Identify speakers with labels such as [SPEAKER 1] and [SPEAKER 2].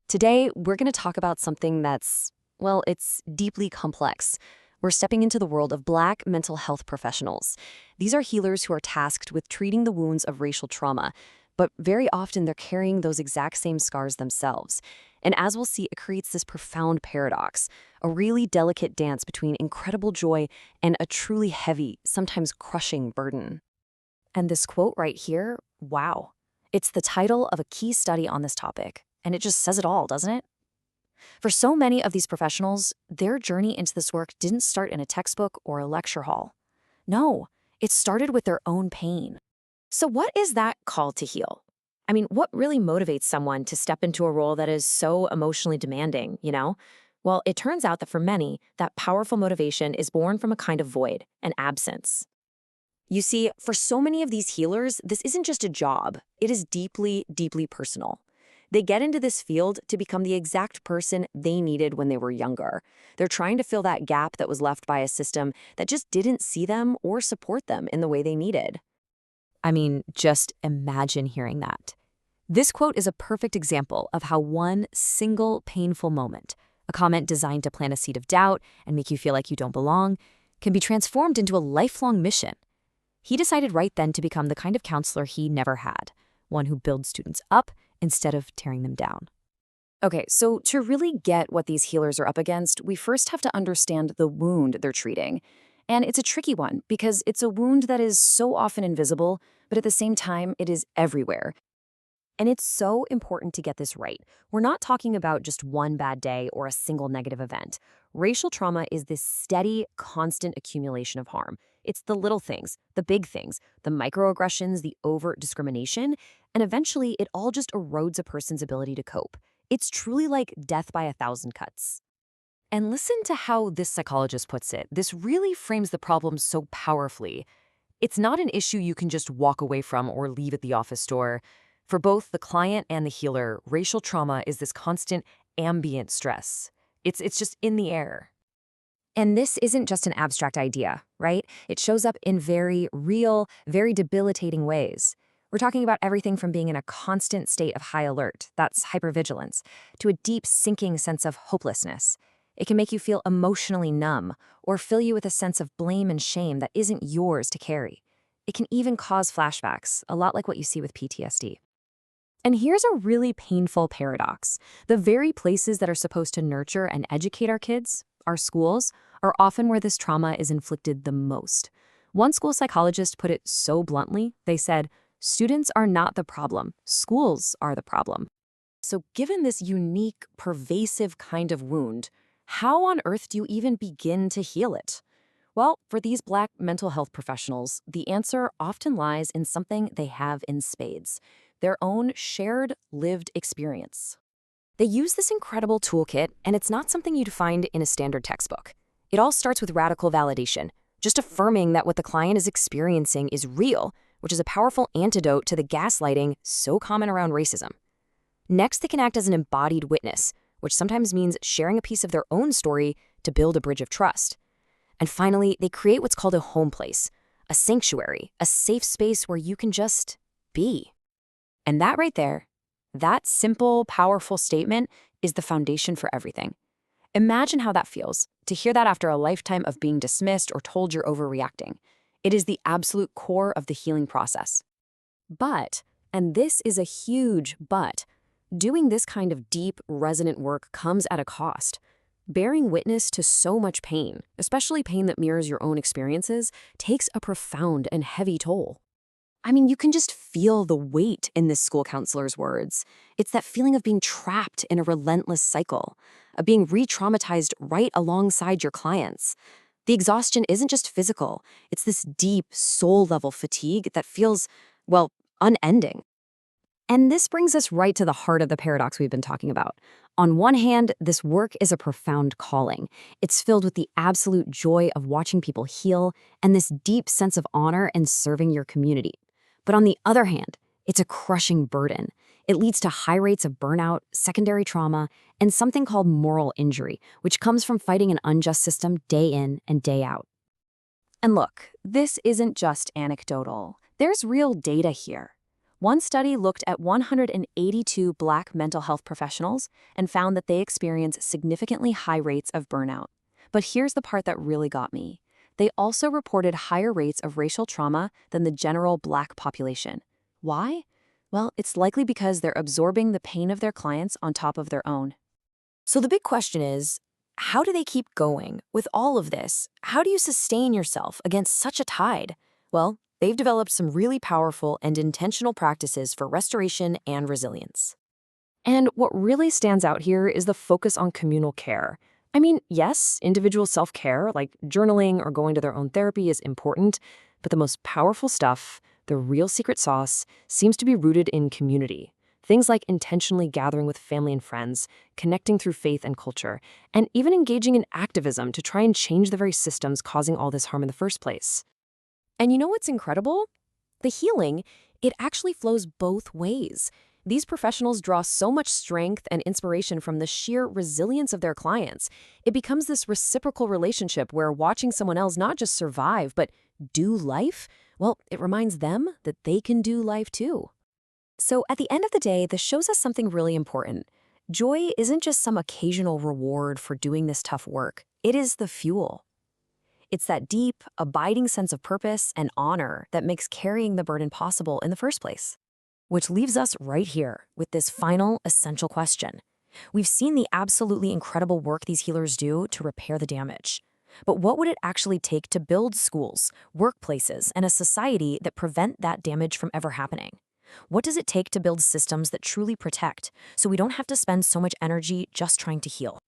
[SPEAKER 1] Today, we're going to talk about something that's, well, it's deeply complex. We're stepping into the world of Black mental health professionals. These are healers who are tasked with treating the wounds of racial trauma, but very often they're carrying those exact same scars themselves. And as we'll see, it creates this profound paradox, a really delicate dance between incredible joy and a truly heavy, sometimes crushing burden. And this quote right here, wow. It's the title of a key study on this topic, and it just says it all, doesn't it? For so many of these professionals, their journey into this work didn't start in a textbook or a lecture hall. No, it started with their own pain. So what is that call to heal? I mean, what really motivates someone to step into a role that is so emotionally demanding, you know? Well, it turns out that for many, that powerful motivation is born from a kind of void, an absence. You see, for so many of these healers, this isn't just a job. It is deeply, deeply personal. They get into this field to become the exact person they needed when they were younger. They're trying to fill that gap that was left by a system that just didn't see them or support them in the way they needed. I mean, just imagine hearing that. This quote is a perfect example of how one single painful moment, a comment designed to plant a seed of doubt and make you feel like you don't belong, can be transformed into a lifelong mission. He decided right then to become the kind of counselor he never had, one who builds students up instead of tearing them down. Okay, so to really get what these healers are up against, we first have to understand the wound they're treating. And it's a tricky one because it's a wound that is so often invisible, but at the same time, it is everywhere. And it's so important to get this right. We're not talking about just one bad day or a single negative event. Racial trauma is this steady, constant accumulation of harm. It's the little things, the big things, the microaggressions, the overt discrimination, and eventually it all just erodes a person's ability to cope. It's truly like death by 1,000 cuts. And listen to how this psychologist puts it. This really frames the problem so powerfully. It's not an issue you can just walk away from or leave at the office door. For both the client and the healer, racial trauma is this constant ambient stress. It's just in the air. And this isn't just an abstract idea, right? It shows up in very real, very debilitating ways. We're talking about everything from being in a constant state of high alert, that's hypervigilance, to a deep sinking sense of hopelessness. It can make you feel emotionally numb or fill you with a sense of blame and shame that isn't yours to carry. It can even cause flashbacks, a lot like what you see with PTSD. And here's a really painful paradox. The very places that are supposed to nurture and educate our kids, our schools, are often where this trauma is inflicted the most. One school psychologist put it so bluntly, they said, "Students are not the problem, schools are the problem." So given this unique, pervasive kind of wound, how on earth do you even begin to heal it? Well, for these Black mental health professionals, the answer often lies in something they have in spades: their own shared, lived experience. They use this incredible toolkit, and it's not something you'd find in a standard textbook. It all starts with radical validation, just affirming that what the client is experiencing is real, which is a powerful antidote to the gaslighting so common around racism. Next, they can act as an embodied witness, which sometimes means sharing a piece of their own story to build a bridge of trust. And finally, they create what's called a home place, a sanctuary, a safe space where you can just be. And that right there, that simple, powerful statement is the foundation for everything. Imagine how that feels, to hear that after a lifetime of being dismissed or told you're overreacting. It is the absolute core of the healing process. But, and this is a huge but, doing this kind of deep, resonant work comes at a cost. Bearing witness to so much pain, especially pain that mirrors your own experiences, takes a profound and heavy toll. I mean, you can just feel the weight in this school counselor's words. It's that feeling of being trapped in a relentless cycle, of being re-traumatized right alongside your clients. The exhaustion isn't just physical. It's this deep, soul-level fatigue that feels, well, unending. And this brings us right to the heart of the paradox we've been talking about. On one hand, this work is a profound calling. It's filled with the absolute joy of watching people heal and this deep sense of honor in serving your community. But on the other hand, it's a crushing burden. It leads to high rates of burnout, secondary trauma, and something called moral injury, which comes from fighting an unjust system day in and day out. And look, this isn't just anecdotal. There's real data here. One study looked at 182 Black mental health professionals and found that they experience significantly high rates of burnout. But here's the part that really got me. They also reported higher rates of racial trauma than the general Black population. Why? Well, it's likely because they're absorbing the pain of their clients on top of their own.
[SPEAKER 2] So the big question is, how do they keep going with all of this? How do you sustain yourself against such a tide? Well, they've developed some really powerful and intentional practices for restoration and resilience.
[SPEAKER 1] And what really stands out here is the focus on communal care. I mean, yes, individual self-care, like journaling or going to their own therapy, is important, but the most powerful stuff, the real secret sauce, seems to be rooted in community. Things like intentionally gathering with family and friends, connecting through faith and culture, and even engaging in activism to try and change the very systems causing all this harm in the first place. And you know what's incredible? The healing, it actually flows both ways. These professionals draw so much strength and inspiration from the sheer resilience of their clients. It becomes this reciprocal relationship where watching someone else not just survive, but do life, well, it reminds them that they can do life too. So at the end of the day, this shows us something really important. Joy isn't just some occasional reward for doing this tough work. It is the fuel. It's that deep, abiding sense of purpose and honor that makes carrying the burden possible in the first place. Which leaves us right here with this final essential question. We've seen the absolutely incredible work these healers do to repair the damage. But what would it actually take to build schools, workplaces, and a society that prevent that damage from ever happening? What does it take to build systems that truly protect so we don't have to spend so much energy just trying to heal?